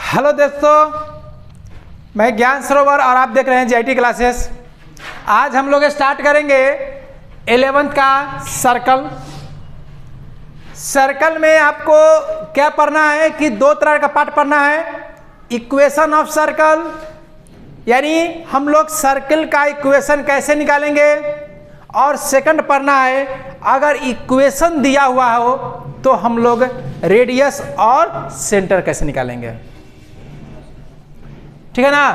Hello दोस्तों, मैं ज्ञान सरोवर और आप देख रहे हैं जीआईटी क्लासेस। आज हम लोग स्टार्ट करेंगे 11th का सर्कल। सर्कल में आपको क्या पढ़ना है कि दो तरह का पार्ट पढ़ना है। इक्वेशन ऑफ सर्कल, यानी हम लोग सर्कल का इक्वेशन कैसे निकालेंगे, और सेकंड पढ़ना है अगर इक्वेशन दिया हुआ हो तो हम लोग रेडियस और सेंटर कैसे निकालेंगे। ठीक है ना।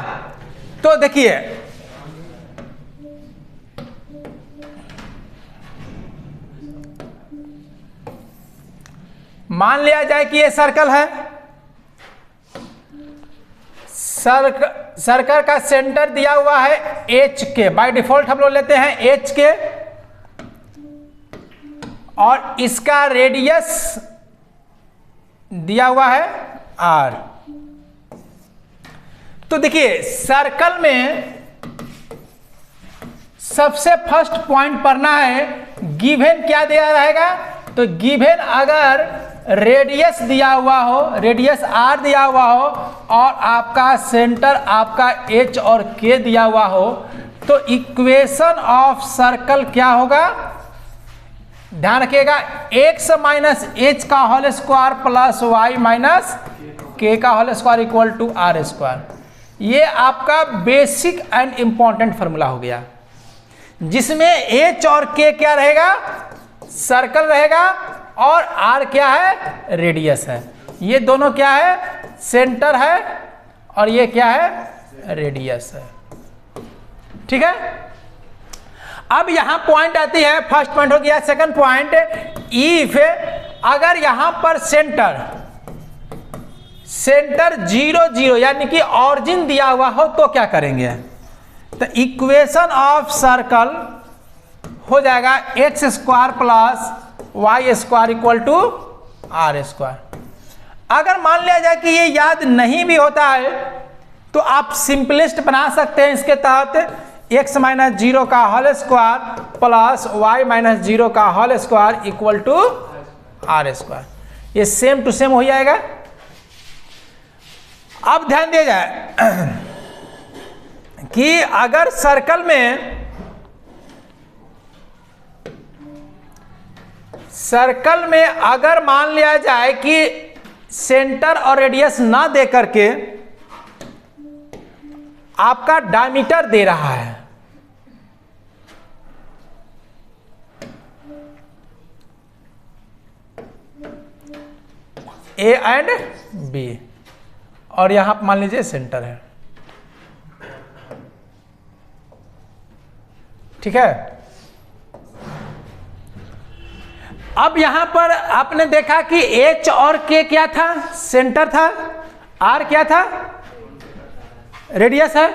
तो देखिए, मान लिया जाए कि ये सर्कल है। सर्कल का सेंटर दिया हुआ है एच के, बाय डिफॉल्ट हम लोग लेते हैं एच के, और इसका रेडियस दिया हुआ है आर। तो देखिए, सर्कल में सबसे फर्स्ट पॉइंट पढ़ना है गिवन क्या दिया रहेगा। तो गिवन अगर रेडियस दिया हुआ हो, रेडियस आर दिया हुआ हो, और आपका सेंटर आपका एच और के दिया हुआ हो, तो इक्वेशन ऑफ सर्कल क्या होगा, ध्यान रखिएगा, एक्स माइनस एच का whole square plus Y minus K का whole square equal to R square. ये आपका बेसिक एंड इंपॉर्टेंट फॉर्मूला हो गया, जिसमें एच और के क्या रहेगा, सर्कल रहेगा, और आर क्या है, रेडियस है। ये दोनों क्या है, सेंटर है, और ये क्या है, रेडियस है। ठीक है। अब यहां पॉइंट आती है, फर्स्ट पॉइंट हो गया। सेकंड पॉइंट, इफ अगर यहां पर सेंटर 0 0 यानी कि ऑरिजिन दिया हुआ हो तो क्या करेंगे। तो इक्वेशन ऑफ सर्कल हो जाएगा X square plus Y square equal to R square. अगर मान लिया जाए कि ये याद नहीं भी होता है तो आप सिंपलेस्ट बना सकते हैं इसके तहत एक्स माइनस 0 का whole square plus Y minus 0 का whole square equal to R square. ये सेम टू सेम हो जाएगा। अब ध्यान दिया जाए कि अगर सर्कल में अगर मान लिया जाए कि सेंटर और रेडियस ना दे करके आपका डायमीटर दे रहा है, ए एंड बी, और यहां मान लीजिए सेंटर है। ठीक है। अब यहां पर आपने देखा कि एच और के क्या था, सेंटर था, आर क्या था, रेडियस है।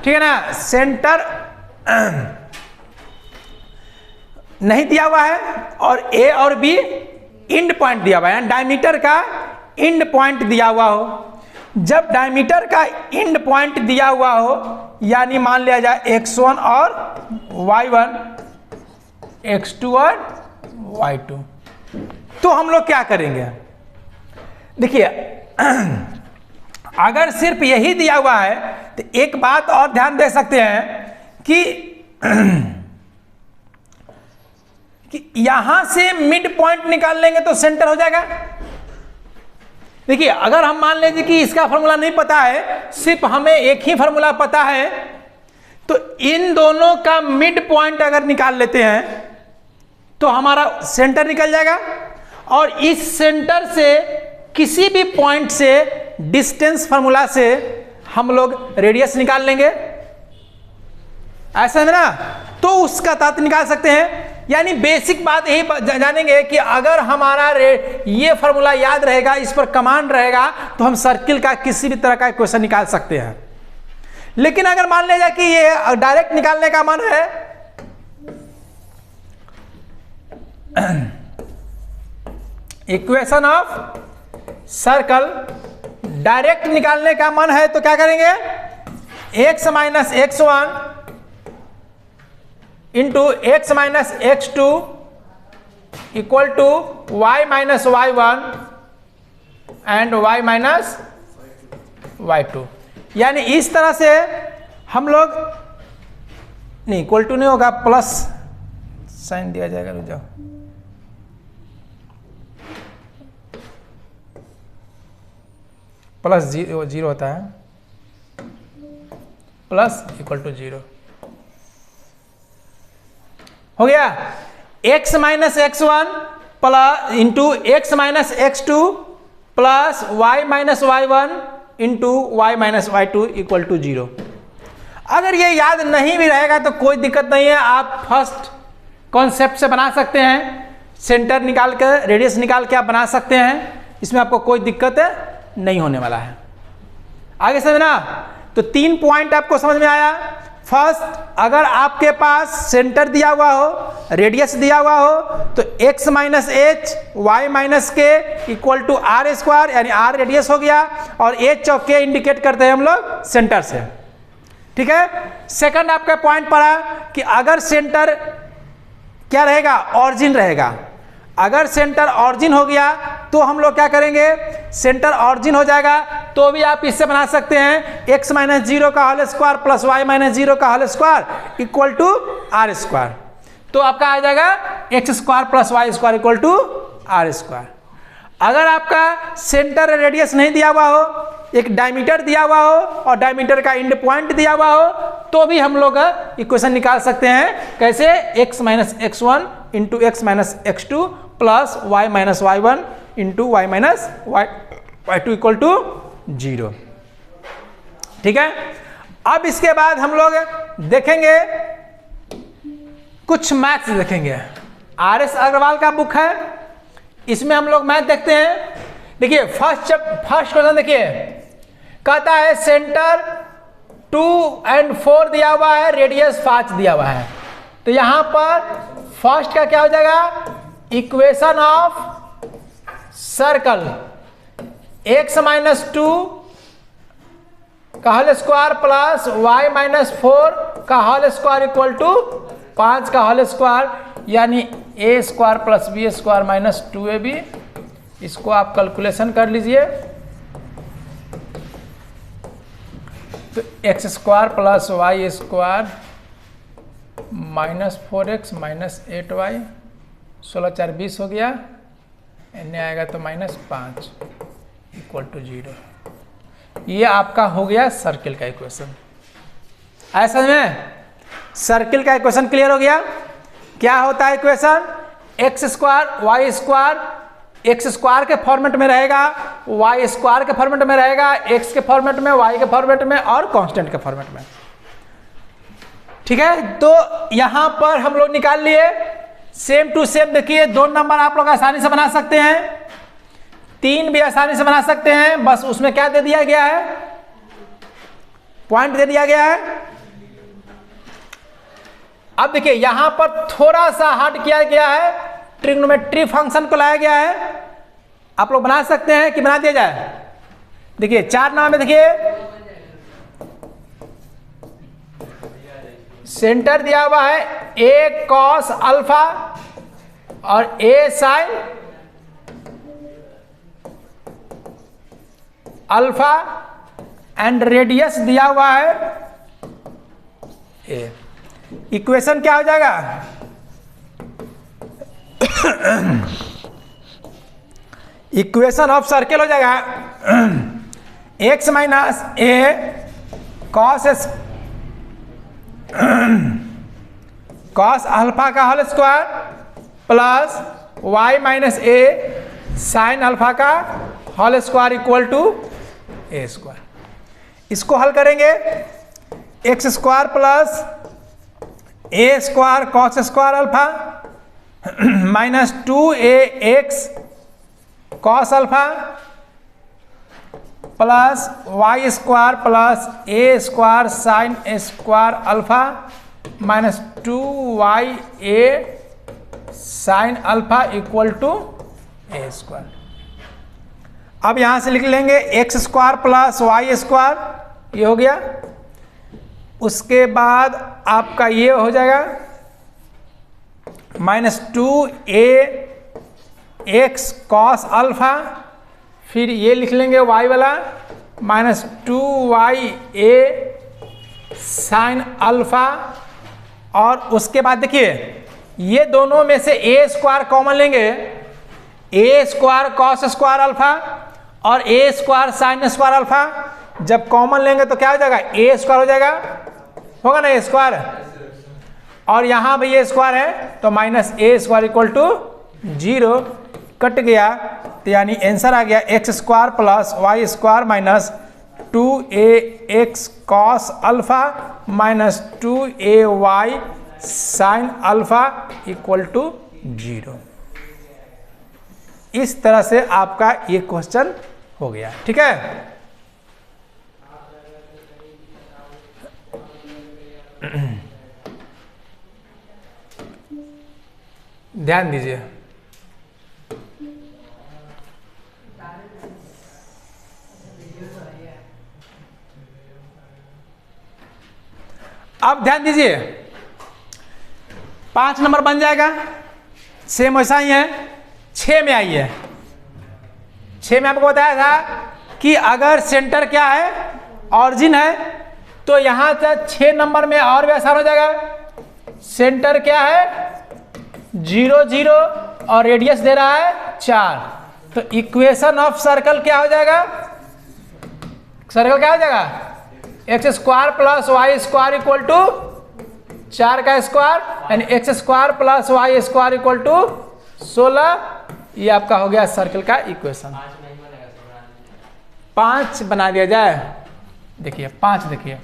ठीक है ना। सेंटर नहीं दिया हुआ है, और ए और बी इंड पॉइंट दिया हुआ है, डायमीटर का इंड पॉइंट दिया हुआ हो। जब डायमीटर का इंड पॉइंट दिया हुआ हो, यानी मान लिया जाए x1 और y1, x2 और y2, तो हम लोग क्या करेंगे। देखिए, अगर सिर्फ यही दिया हुआ है तो एक बात और ध्यान दे सकते हैं कि यहां से मिड पॉइंट निकाल लेंगे तो सेंटर हो जाएगा। देखिए, अगर हम मान लीजिए कि इसका फॉर्मूला नहीं पता है, सिर्फ हमें एक ही फॉर्मूला पता है, तो इन दोनों का मिड पॉइंट अगर निकाल लेते हैं तो हमारा सेंटर निकल जाएगा, और इस सेंटर से किसी भी पॉइंट से डिस्टेंस फॉर्मूला से हम लोग रेडियस निकाल लेंगे। ऐसा है ना। तो उसका तात्पर्य निकाल सकते हैं। यानी बेसिक बात यही जानेंगे कि अगर हमारा ये फॉर्मूला याद रहेगा, इस पर कमांड रहेगा, तो हम सर्किल का किसी भी तरह का इक्वेशन निकाल सकते हैं। लेकिन अगर मान लिया जाए कि ये डायरेक्ट निकालने का मन है, इक्वेशन ऑफ सर्कल डायरेक्ट निकालने का मन है, तो क्या करेंगे, X minus x1 into X minus x2 equal to y minus y1 and y minus y2। यानी इस तरह से हम लोग नहीं, इक्वल टू नहीं होगा, प्लस साइन दिया जाएगा, रुक जाओ, प्लस जीरो होता है, प्लस इक्वल टू 0 हो गया। x minus x1 plus into X minus x2 plus y minus y1 into y minus y2 equal to 0। अगर ये याद नहीं भी रहेगा तो कोई दिक्कत नहीं है, आप फर्स्ट कॉन्सेप्ट से बना सकते हैं, सेंटर निकाल कर रेडियस निकाल के आप बना सकते हैं, इसमें आपको कोई दिक्कत नहीं होने वाला है। आगे समझना। तो 3 पॉइंट आपको समझ में आया। फर्स्ट, अगर आपके पास सेंटर दिया हुआ हो, रेडियस दिया हुआ हो, तो x minus H Y minus K equal to R square, यानी r रेडियस हो गया और h और k इंडिकेट करते हैं हम लोग सेंटर से। ठीक है। सेकंड आपका पॉइंट पड़ा कि अगर सेंटर क्या रहेगा, ऑरिजिन रहेगा। अगर सेंटर ऑरिजिन हो गया तो हम लोग क्या करेंगे, सेंटर ऑरिजिन हो जाएगा तो भी आप इससे बना सकते हैं x माइनस 0 का whole square plus y minus 0 का whole square equal to R square. तो आपका आ जाएगा X square plus Y square equal to R square. अगर आपका सेंटर रेडियस नहीं दिया हुआ हो, एक डायमीटर दिया हुआ हो और डायमीटर का एंड पॉइंट दिया हुआ हो, तो भी हम लोग इक्वेशन निकाल सकते हैं। कैसे, x minus x1 into X minus x2 plus y minus y1 into Y minus y2 equal to 0। ठीक है। अब इसके बाद हम लोग देखेंगे कुछ मैथ्स देखेंगे। RS अग्रवाल का बुक है, इसमें हम लोग मैथ देखते हैं। देखिए फर्स्ट क्वेश्चन देखिए, कहता है सेंटर 2 एंड 4 दिया हुआ है, रेडियस 5 दिया हुआ है। तो यहां पर फर्स्ट का क्या हो जाएगा, equation of circle x minus 2 का whole square plus y minus 4 का होल स्क्वायर इक्वल टू 5 का होल स्क्वायर, यानी a square plus b square minus 2ab। इसको आप कैलकुलेशन कर लीजिए। तो X square plus Y square minus 4x minus 8y, 16 4 20 हो गया, एन आएगा तो माइनस 5 इक्वल टू 0। ये आपका हो गया सर्किल का इक्वेशन। ऐसा में सर्किल का इक्वेशन क्लियर हो गया। क्या होता है equation, X square Y square X square के फॉर्मेट में रहेगा, वाई स्क्वायर के फॉर्मेट में रहेगा, एक्स के फॉर्मेट में, वाई के फॉर्मेट में और कांस्टेंट के फॉर्मेट में। ठीक है। तो यहां पर हम लोग निकाल लिए सेम टू सेम। देखिए 2 नंबर आप लोग आसानी से बना सकते हैं, 3 भी आसानी से बना सकते हैं। बस उसमें क्या दे दिया गया है, पॉइंट दे दिया गया है। अब देखिए यहां पर थोड़ा सा हट किया गया है, ट्रिग्नोमेट्री फंक्शन को लाया गया है। आप लोग बना सकते हैं कि बना दिया जाए। देखिए 4 नाम में देखिए सेंटर दिया हुआ है a कॉस अल्फा और a sine alpha and radius दिया हुआ है a। इक्वेशन क्या हो जाएगा, इक्वेशन ऑफ सर्किल हो जाएगा x minus a cos alpha का whole square plus y minus a sine alpha का whole square equal to a square. इसको हल करेंगे, X square plus a square cos square alpha minus 2ax cos alpha plus Y square plus a square sine square alpha minus 2ya sine alpha equal to a square. अब यहां से लिख लेंगे X square plus Y square, ये हो गया। उसके बाद आपका ये हो जाएगा -2ax cos अल्फा, फिर ये लिख लेंगे y वाला -2ya sin अल्फा, और उसके बाद देखिए ये दोनों में से a स्क्वायर कॉमन लेंगे, a square cos square alpha और a square sin square alpha, जब कॉमन लेंगे तो क्या हो जाएगा, a स्क्वायर हो जाएगा, होगा ना a स्क्वायर, और यहाँ भी a स्क्वायर है तो -a square equal to 0, cut गया, तो यानी आंसर आ गया x square plus y square minus 2ax cos alpha minus 2ay sin alpha equal to 0। इस तरह से आपका ये क्वेश्चन हो गया, ठीक है। ध्यान दीजिए, अब ध्यान दीजिए 5 नंबर बन जाएगा, सेम वैसा ही है। 6 में आइए, 6 में आपको बताया था कि अगर सेंटर क्या है, ऑरिजिन है, तो यहां तक 6 नंबर में और भी आसान हो जाएगा। सेंटर क्या है 0 0 और रेडियस दे रहा है 4, तो इक्वेशन ऑफ सर्कल क्या हो जाएगा, सर्कल क्या हो जाएगा, X square plus Y square equal to 4 का स्क्वायर, यानी X square plus Y square equal to 16। ये आपका हो गया सर्कल का इक्वेशन। 5 बना दिया जाए, देखिए 5, देखिए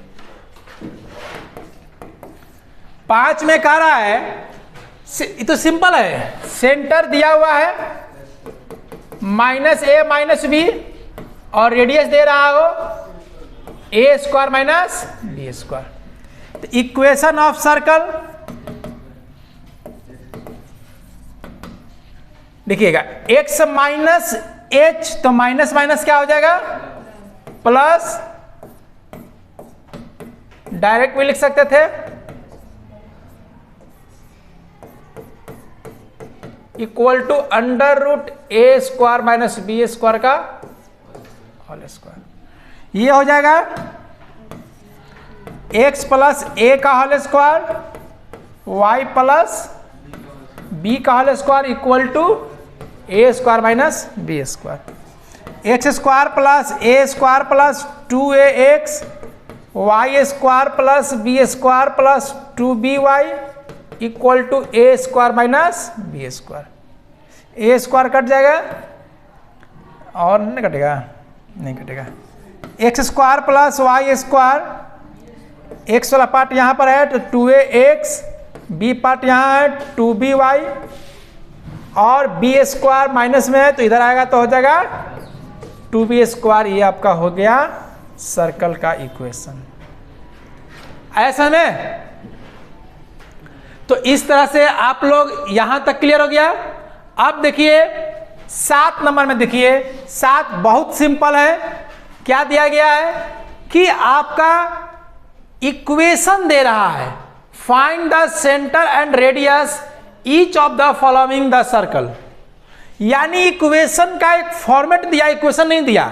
5 में कह रहा है, ये तो सिंपल है, सेंटर दिया हुआ है -a - b और रेडियस दे रहा हो a square minus b square, तो इक्वेशन ऑफ सर्कल देखिएगा x माइनस h, तो माइनस माइनस क्या हो जाएगा प्लस, डायरेक्ट भी लिख सकते थे, equal to √a square minus b square का होल स्क्वायर। ये हो जाएगा x प्लस a का whole square, y plus b का whole square equal to a square minus b square. x square plus a square plus 2ax, y square plus b square plus 2by equal to a square minus b square. a square cut जाएगा और नहीं कटेगा, नहीं कटेगा। X square plus Y square, X वाला part यहाँ पर है तो 2ax, b पार्ट यहाँ है 2by, और b स्क्वायर माइनस में है तो इधर आएगा तो हो जाएगा 2b स्क्वायर। ये आपका हो गया सर्कल का इक्वेशन। ऐसा में तो इस तरह से आप लोग यहां तक क्लियर हो गया। अब देखिए 7 नंबर में, देखिए 7 बहुत सिंपल है। क्या दिया गया है कि आपका इक्वेशन दे रहा है, find the centre and radius each of the following the circle, यानी इक्वेशन का एक फॉर्मेट दिया, इक्वेशन नहीं दिया।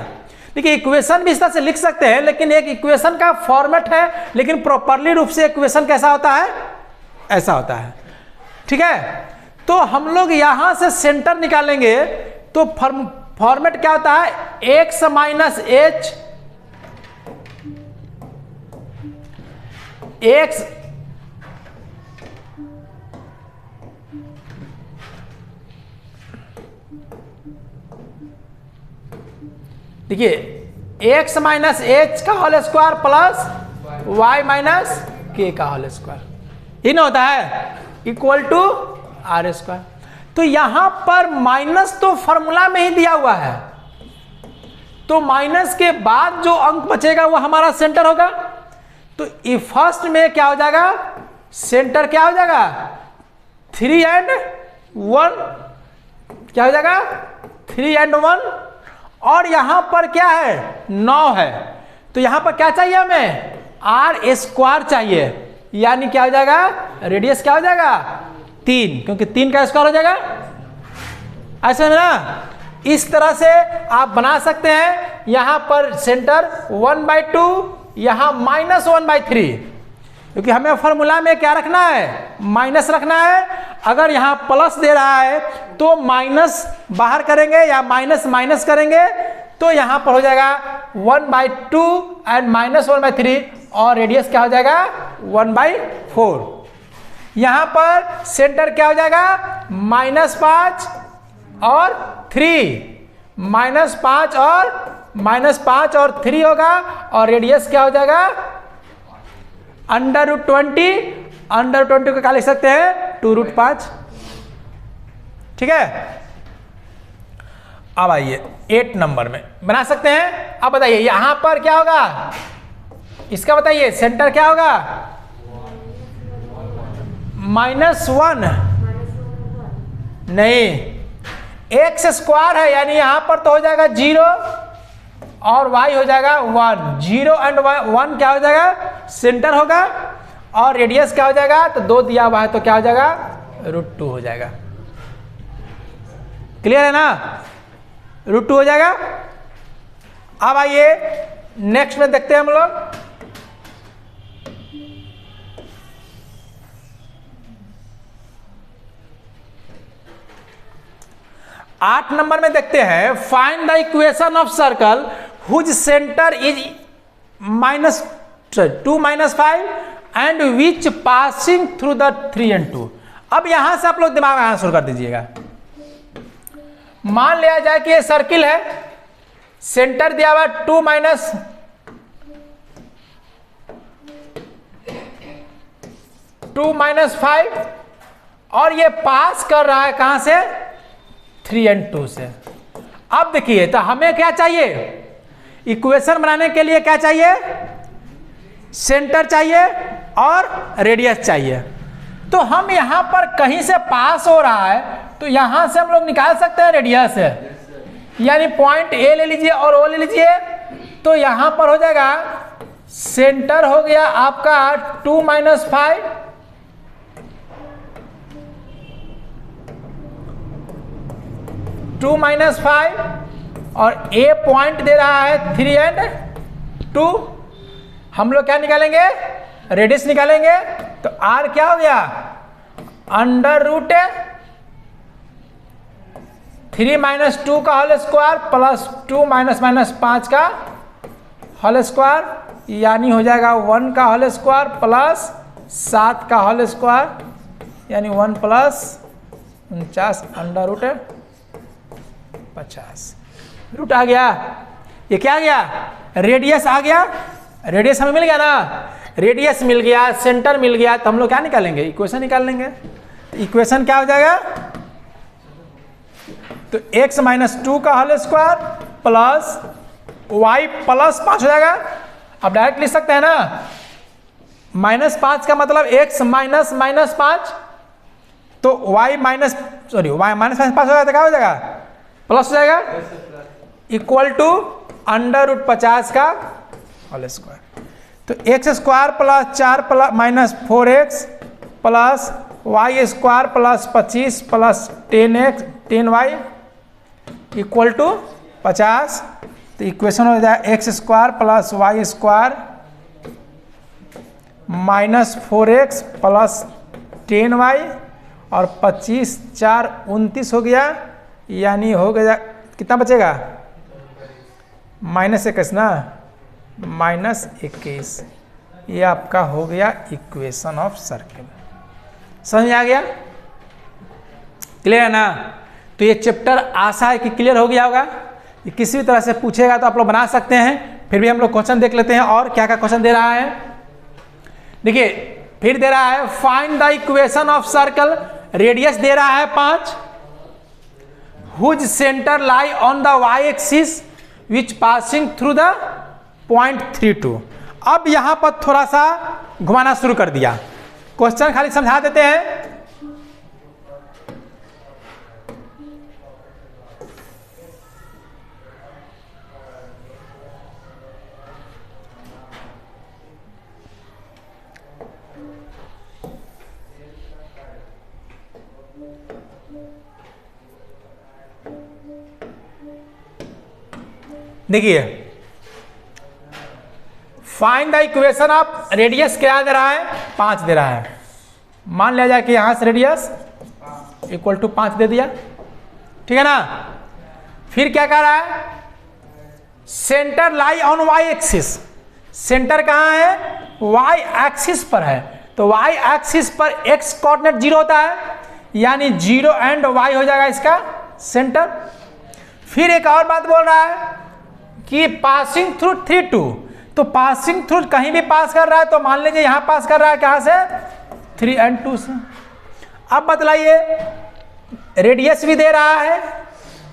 देखिए इक्वेशन भी इस तरह से लिख सकते हैं, लेकिन एक इक्वेशन का फॉर्मेट है, लेकिन प्रॉपरली रूप से इक्वेशन कैसा होता है, ऐसा होता है, ठीक है। तो हम लोग यहां से सेंटर निकालेंगे तो फॉर्मेट क्या होता है, x माइनस h, x देखिए x माइनस h का whole square plus y minus k का होल स्क्वायर, इन होता है इक्वल टू आर स्क्वायर। तो यहां पर माइनस तो फॉर्मूला में ही दिया हुआ है, तो माइनस के बाद जो अंक बचेगा वो हमारा सेंटर होगा। तो ये फर्स्ट में क्या हो जाएगा, सेंटर क्या हो जाएगा 3 and 1, क्या हो जाएगा 3 and 1, और यहां पर क्या है 9 है, तो यहां पर क्या चाहिए हमें आर स्क्वायर चाहिए, यानी क्या हो जाएगा रेडियस क्या हो जाएगा 3, क्योंकि 3 का स्क्वायर हो जाएगा, ऐसे ना। इस तरह से आप बना सकते हैं। यहां पर सेंटर 1/2, यहां -1/3, क्योंकि हमें फॉर्मूला में क्या रखना है, माइनस रखना है। अगर यहां प्लस दे रहा है तो माइनस बाहर करेंगे या माइनस माइनस करेंगे, तो यहां पर हो जाएगा 1/2 एंड -1/3, और रेडियस क्या हो जाएगा 1/4। यहां पर सेंटर क्या हो जाएगा -5 और 3, -5 और 3 होगा, और रेडियस क्या हो जाएगा √20। √20 को क्या लिख सकते हैं 2√5। ठीक है। अब आइए 8 नंबर में बना सकते हैं। अब बताइए यहां पर क्या होगा, इसका बताइए सेंटर क्या होगा, -1 नहीं, x² है, यानी यहां पर तो हो जाएगा 0 और y हो जाएगा 1। 0 एंड 1 क्या हो जाएगा, सेंटर होगा, और रेडियस क्या हो जाएगा, तो 2 दिया हुआ है तो क्या हो जाएगा √2 हो जाएगा। क्लियर है ना, √2 हो जाएगा। अब आइए नेक्स्ट में देखते हैं हम लोग। आठ नंबर में देखते हैं, find the equation of circle whose centre is -2 -5 and which passing through the 3 and 2। अब यहां से आप लोग दिमाग आना शुरू कर दीजिएगा। मान लिया जाए कि ये सर्किल है, सेंटर दिया हुआ 2 -5, और ये पास कर रहा है कहां से 3 and 2 से। अब देखिए, तो हमें क्या चाहिए, इक्वेशन बनाने के लिए क्या चाहिए, सेंटर चाहिए और रेडियस चाहिए। तो हम यहां पर कहीं से पास हो रहा है, तो यहां से हम लोग निकाल सकते हैं रेडियस है, यानी पॉइंट ए ले लीजिए और ओ ले लीजिए। तो यहां पर हो जाएगा सेंटर हो गया आपका 2 -5, और ए पॉइंट दे रहा है 3 and 2। हम लोग क्या निकालेंगे, रेडियस निकालेंगे। तो आर क्या हो गया √3 - 2 का होल स्क्वायर प्लस 2 -5 का होल स्क्वायर, यानी हो जाएगा 1 का होल स्क्वायर प्लस 7 का होल स्क्वायर, यानी 1 + 49 √50 रूट आ गया। ये क्या आ गया, रेडियस आ गया। रेडियस हमें मिल गया ना, रेडियस मिल गया, सेंटर मिल गया, तो हम लोग क्या निकालेंगे, इक्वेशन निकाल लेंगे। इक्वेशन क्या हो जाएगा, तो x - 2 का होल स्क्वायर प्लस y + 5 हो जाएगा। अब डायरेक्ट लिख सकते हैं ना, -5 का मतलब x -5, तो y -5 हो जाएगा, तो क्या हो जाएगा प्लस हो जाएगा, इक्वल टू √50 का होल स्क्वायर। तो x² + 4 - 4x plus y² + 25 plus 10y equal to 50। तो इक्वेशन हो जाएगा x² + y² -4x plus 10y और 25 4 29 हो गया, यानी हो गया कितना बचेगा -21 ना, -21। ये आपका हो गया इक्वेशन ऑफ सर्किल। समझ में आ गया, क्लियर है ना। तो ये चैप्टर आशा है कि क्लियर हो गया होगा। ये किसी भी तरह से पूछेगा तो आप लोग बना सकते हैं। फिर भी हम लोग क्वेश्चन देख लेते हैं और क्या क्या क्वेश्चन दे रहा है। देखिए फिर दे रहा है find the equation of circle, radius दे रहा है 5, whose centre lie on the y axis which passing through the point 32। अब यहां पर थोड़ा सा घुमाना शुरू कर दिया, क्वेश्चन खाली समझा देते हैं। देखिए find the equation of radius क्या दे रहा है, 5 दे रहा है। मान लिया जाए कि यहां से रेडियस इक्वल टू 5 दे दिया, ठीक है ना। फिर क्या कह रहा है, centre lie on y axis, centre कहां है, वाई एक्सिस पर है। तो वाई एक्सिस पर एक्स कोऑर्डिनेट 0 होता है, यानी 0 एंड वाई हो जाएगा इसका सेंटर। फिर एक और बात बोल रहा है कि पासिंग थ्रू 3 2, तो पासिंग थ्रू कहीं भी पास कर रहा है, तो मान लीजिए यहां पास कर रहा है कहां से, 3 and 2 से। अब बतलाइए रेडियस भी दे रहा है,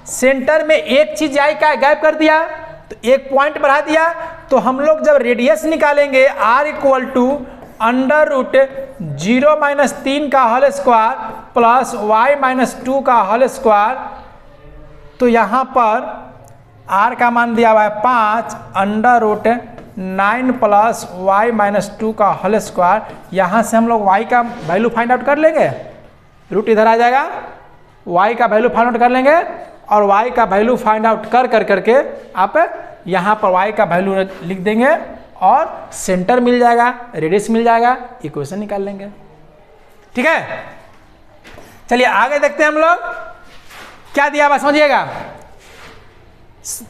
सेंटर में एक चीज आई का गैप कर दिया, तो एक पॉइंट बढ़ा दिया। तो हम लोग जब रेडियस निकालेंगे r equal to under root 0 - 3 का होल स्क्वायर प्लस y - 2 का होल स्क्वायर, तो यहाँ पर r का मान दिया हुआ है 5 अंडर रूट 9 प्लस y - 2 का होल स्क्वायर। यहाँ से हम लोग y का वैल्यू फाइंड आउट कर लेंगे, रूट इधर आ जाएगा, y का वैल्यू फाइंड आउट कर लेंगे और y का वैल्यू फाइंड आउट करके आप यहाँ पर y का वैल्यू लिख देंगे और सेंटर मिल जाएगा, रेडियस मिल जाएगा, इक्वेशन निकाल लेंगे। ठीक है, चलिए आगे देखते हैं हम लोग क्या दिया हुआ, समझिएगा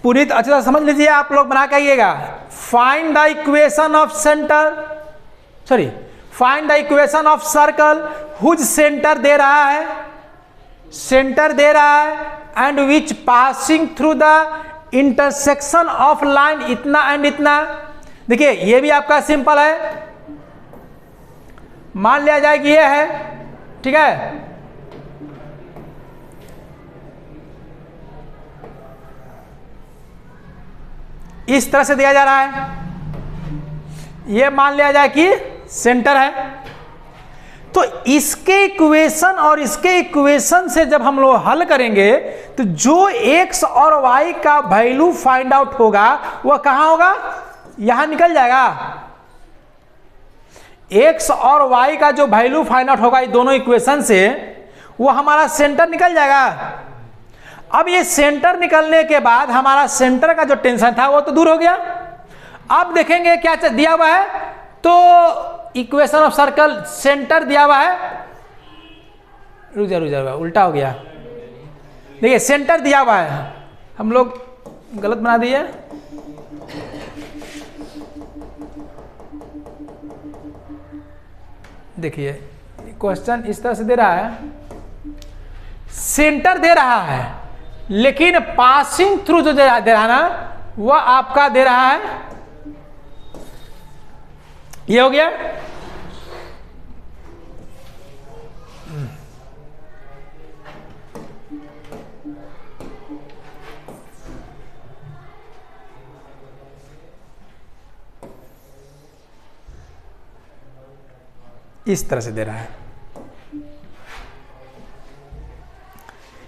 पूरी अच्छी तरह समझ लीजिए, आप लोग बना के आइएगा। Find the equation of find the equation of circle whose centre दे रहा है, सेंटर दे रहा है and which passing through the intersection of line इतना एंड इतना। देखिए ये भी आपका सिंपल है, मान लिया जाए कि ये है, ठीक है। इस तरह से दिया जा रहा है, ये मान लिया जाए कि सेंटर है। तो इसके इक्वेशन और इसके इक्वेशन से जब हम लोग हल करेंगे तो जो x और y का वैल्यू फाइंड आउट होगा वह कहां होगा, यहां निकल जाएगा। x और y का जो वैल्यू फाइंड आउट होगा दोनों इक्वेशन से, वो हमारा सेंटर निकल जाएगा। अब ये सेंटर निकलने के बाद हमारा सेंटर का जो टेंशन था वो तो दूर हो गया। अब देखेंगे क्या दिया हुआ है, तो इक्वेशन ऑफ सर्कल सेंटर दिया हुआ है, रुक जा उल्टा हो गया। देखिए सेंटर दिया हुआ है, हम लोग गलत बना दिए, देखिए क्वेश्चन इस तरह से दे रहा है, सेंटर दे रहा है लेकिन पासिंग थ्रू जो दे रहा है ना, वह आपका दे रहा है, ये हो गया। इस तरह से दे रहा है,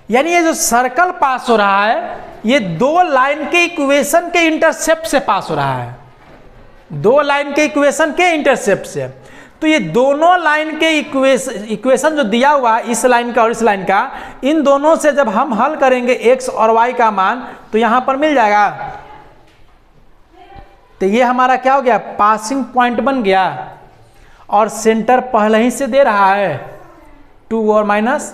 यानी ये जो सर्कल पास हो रहा है ये दो लाइन के इक्वेशन के इंटरसेप्ट से पास हो रहा है, दो लाइन के इक्वेशन के इंटरसेप्ट से। तो ये दोनों लाइन के इक्वेशन जो दिया हुआ इस लाइन का और इस लाइन का, इन दोनों से जब हम हल करेंगे x और y का मान तो यहां पर मिल जाएगा। तो ये हमारा क्या हो गया, पासिंग पॉइंट बन गया और सेंटर पहले ही से दे रहा है 2 और -3,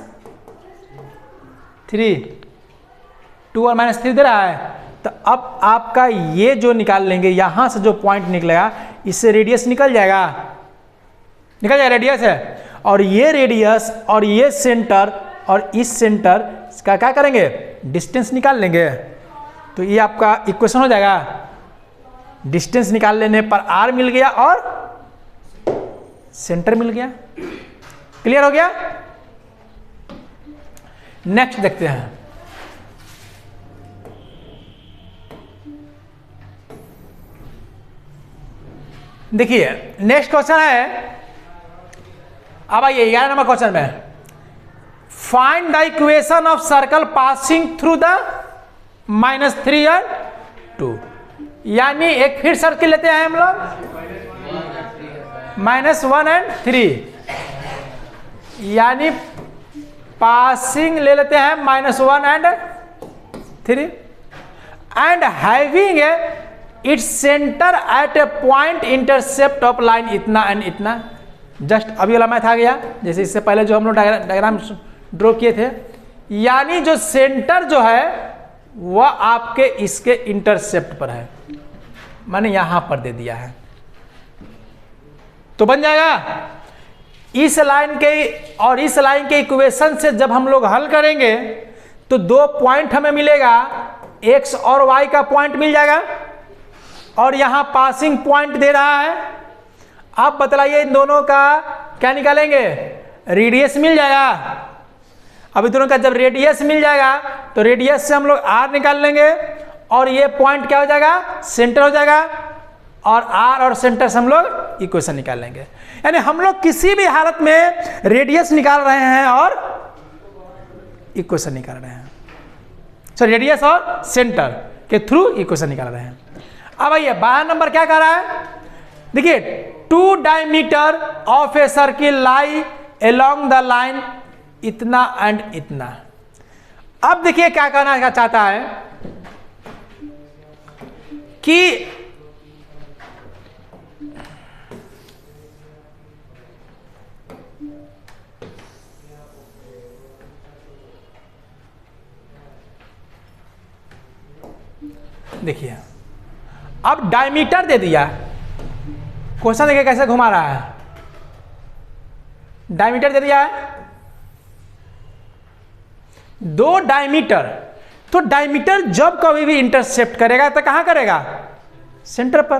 2 और -3 दे रहा है। तो अब आपका ये जो निकाल लेंगे, यहां से जो पॉइंट निकलेगा इससे रेडियस निकल जाएगा, रेडियस है। और ये रेडियस और ये सेंटर और इस सेंटर का क्या करेंगे, डिस्टेंस निकाल लेंगे। तो ये आपका इक्वेशन हो जाएगा, डिस्टेंस निकाल लेने पर r मिल गया और सेंटर मिल गया। क्लियर हो गया। नेक्स्ट देखते हैं, देखिए नेक्स्ट क्वेश्चन है, अब आइए 11 नंबर क्वेश्चन में, find the equation of circle passing through the -3 और 2। यानी एक फिर सर्किल लेते हैं हम लोग, -1 और 3, यानी पासिंग ले लेते हैं -1 और 3। And having its centre at A point intercept of line इतना एंड इतना। जस्ट अभी वाला मैथ आ गया, जैसे इससे पहले जो हम लोग डायग्राम ड्रॉ किए थे। यानी जो सेंटर जो है वह आपके इसके इंटरसेप्ट पर है, मैंने यहां पर दे दिया है, तो बन जाएगा इस लाइन के और इस लाइन के इक्वेशन से जब हम लोग हल करेंगे तो दो पॉइंट हमें मिलेगा, एक्स और वाई का पॉइंट मिल जाएगा और यहां पासिंग पॉइंट दे रहा है। अब बतलाइए इन दोनों का क्या निकालेंगे, रेडियस मिल जाएगा। अब इन दोनों का जब रेडियस मिल जाएगा तो रेडियस से हम लोग आर निकाल लेंगे और ये पॉइंट क्या हो जाएगा, सेंटर हो जाएगा, और आर और सेंटर से हम लोग इक्वेशन निकाल लेंगे। यानी हम लोग किसी भी हालत में रेडियस निकाल रहे हैं और इक्वेशन निकाल रहे हैं, सो रेडियस और सेंटर के थ्रू इक्वेशन निकाल रहे हैं। अब आइए 12 नंबर क्या कह रहा है, देखिए 2 diameter of a circle lie along the line इतना एंड इतना। अब देखिए क्या कहना चाहता है कि देखिए अब डायमीटर दे दिया, क्वेश्चन देखिए कैसे घुमा रहा है, डायमीटर दे दिया है 2 डायमीटर। तो डायमीटर जब कभी भी इंटरसेप्ट करेगा तो कहां करेगा, सेंटर पर।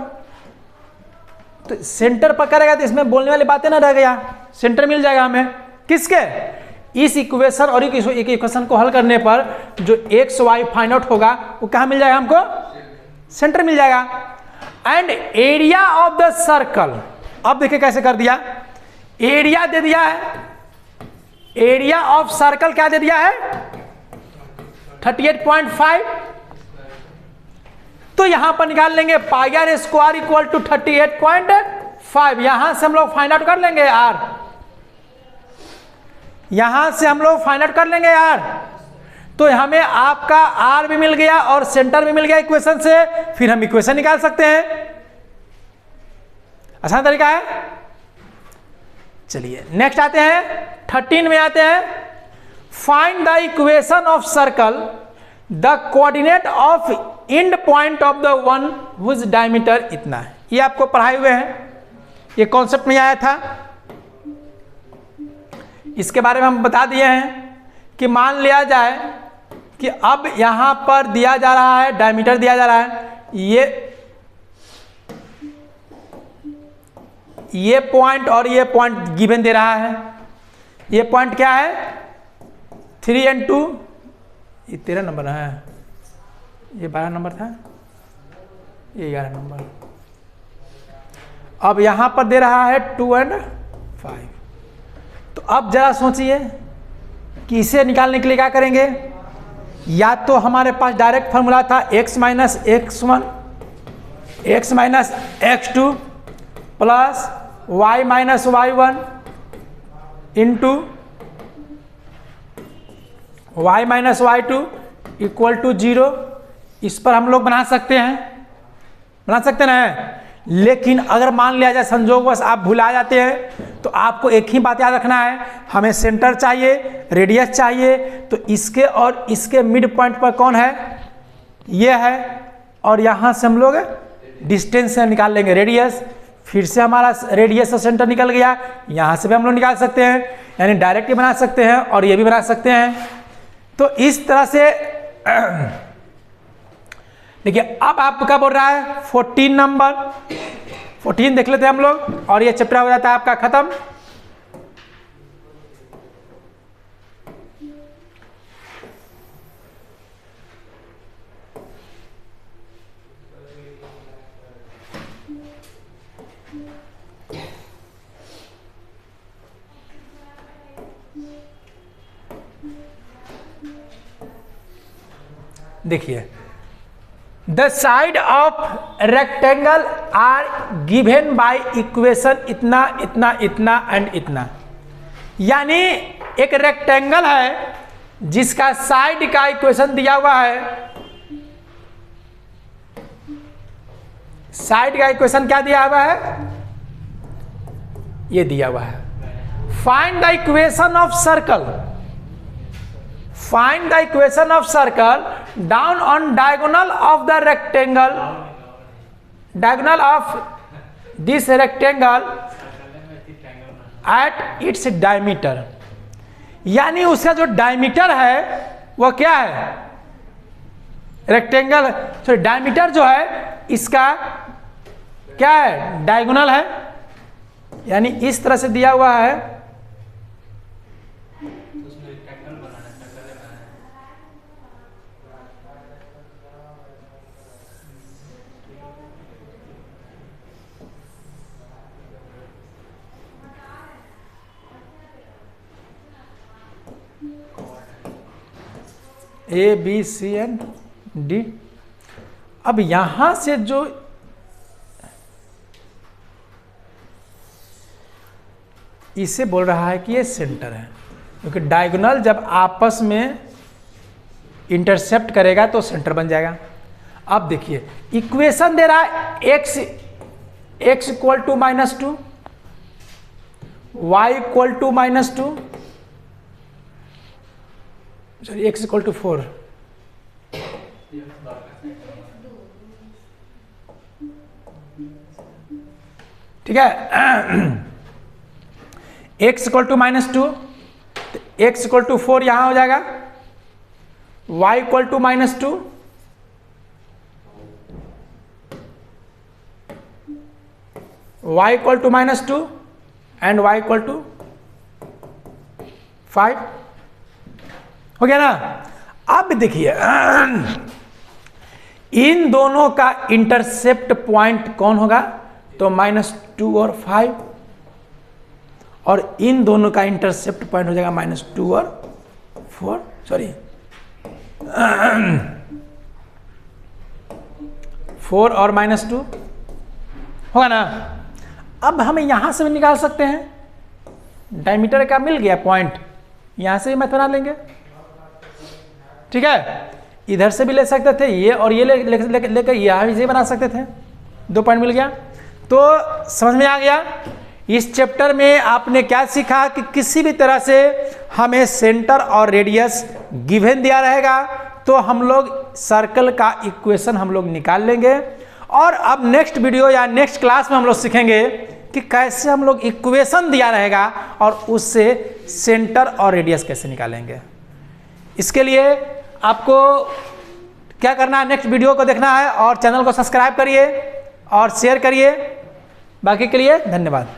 तो सेंटर पर करेगा तो इसमें बोलने वाली बातें ना रह गया, सेंटर मिल जाएगा हमें किसके, इस इक्वेशन और एक इक्वेशन को हल करने पर जो एक्स वाई फाइंड आउट होगा वो कहां मिल जाएगा हमको, सेंटर मिल जाएगा। And area of the circle, अब देखिए कैसे कर दिया, एरिया दे दिया है, एरिया ऑफ सर्कल क्या दे दिया है 38.5। तो यहां पर निकाल लेंगे पाई आर स्क्वायर इक्वल टू 38.5। यहां से हम लोग फाइंड आउट कर लेंगे आर, यहां से हम लोग फाइंड आउट कर लेंगे आर। तो हमें आपका आर भी मिल गया और सेंटर भी मिल गया इक्वेशन से, फिर हम इक्वेशन निकाल सकते हैं। आसान तरीका है। चलिए नेक्स्ट आते हैं 13 में आते हैं, find the equation of circle the coordinate of end point of the one whose diameter इतना है। ये आपको पढ़ाए हुए हैं, ये कॉन्सेप्ट में आया था, इसके बारे में हम बता दिए हैं कि मान लिया जाए कि अब यहां पर दिया जा रहा है, डायमीटर दिया जा रहा है, ये पॉइंट और ये पॉइंट गिवन दे रहा है। ये पॉइंट क्या है 3 और 2, ये 13 नंबर है, ये 12 नंबर था, ये 11 नंबर। अब यहां पर दे रहा है 2 और 5। तो अब जरा सोचिए कि इसे निकालने के लिए क्या करेंगे, या तो हमारे पास डायरेक्ट फॉर्मूला था x minus x1 x minus x2 plus y minus y1 into y minus y2 equal to 0। इस पर हम लोग बना सकते ना। लेकिन अगर मान लिया जाए संजोगवश आप भुला जाते हैं तो आपको एक ही बात याद रखना है, हमें सेंटर चाहिए, रेडियस चाहिए। तो इसके और इसके मिड पॉइंट पर कौन है, ये है, और यहां से हम लोग डिस्टेंस से निकाल लेंगे रेडियस। फिर से हमारा रेडियस और सेंटर निकल गया, यहां से भी हम लोग निकाल सकते हैं, यानी डायरेक्ट भी बना सकते हैं और ये भी बना सकते हैं। तो इस तरह से देखिए अब आपका बोल रहा है 14 नंबर, 14 देख लेते हैं हम लोग और ये चैप्टर हो जाता है आपका खत्म। देखिए the side of rectangle are given by equation इतना इतना इतना एंड इतना। यानी एक रेक्टेंगल है जिसका साइड का इक्वेशन दिया हुआ है साइड का इक्वेशन क्या दिया हुआ है, ये दिया हुआ है। Find the equation of circle, find the equation of circle down on diagonal of the rectangle, diagonal of this rectangle at its diameter. यानी उसका जो डायमीटर है वो क्या है, रेक्टेंगल, सॉरी डायमीटर जो है इसका क्या है, डायगोनल है, यानी इस तरह से दिया हुआ है। A B C and D. अब यहां से जो इसे बोल रहा है कि ये सेंटर है, क्योंकि डायगोनल जब आपस में इंटरसेप्ट करेगा तो सेंटर बन जाएगा। अब देखिए इक्वेशन दे रहा है x equal to -2, y equal to -2, sorry x equal to 4, ठीक है। x equal to -2, x equal to 4 यहां हो जाएगा, y equal to -2, y equal to -2 and y equal to 5 हो गया ना। अब देखिए इन दोनों का इंटरसेप्ट पॉइंट कौन होगा, तो -2 और 5, और इन दोनों का इंटरसेप्ट पॉइंट हो जाएगा -2 और 4, सॉरी 4 और -2 होगा ना। अब हम यहां से भी निकाल सकते हैं, डायमीटर का मिल गया पॉइंट, यहां से भी मैथ बना लेंगे, ठीक है। इधर से भी ले सकते थे ये, और ये लेकर यहां भी बना सकते थे, 2 पॉइंट मिल गया। तो समझ में आ गया इस चैप्टर में आपने क्या सीखा कि किसी भी तरह से हमें सेंटर और रेडियस गिवन दिया रहेगा तो हम लोग सर्कल का इक्वेशन हम लोग निकाल लेंगे। और अब नेक्स्ट वीडियो या नेक्स्ट क्लास में हम लोग सीखेंगे कि कैसे हम लोग इक्वेशन दिया रहेगा और उससे सेंटर और रेडियस कैसे निकालेंगे। इसके लिए आपको क्या करना है, नेक्स्ट वीडियो को देखना है और चैनल को सब्सक्राइब करिए और शेयर करिए। बाकी के लिए धन्यवाद।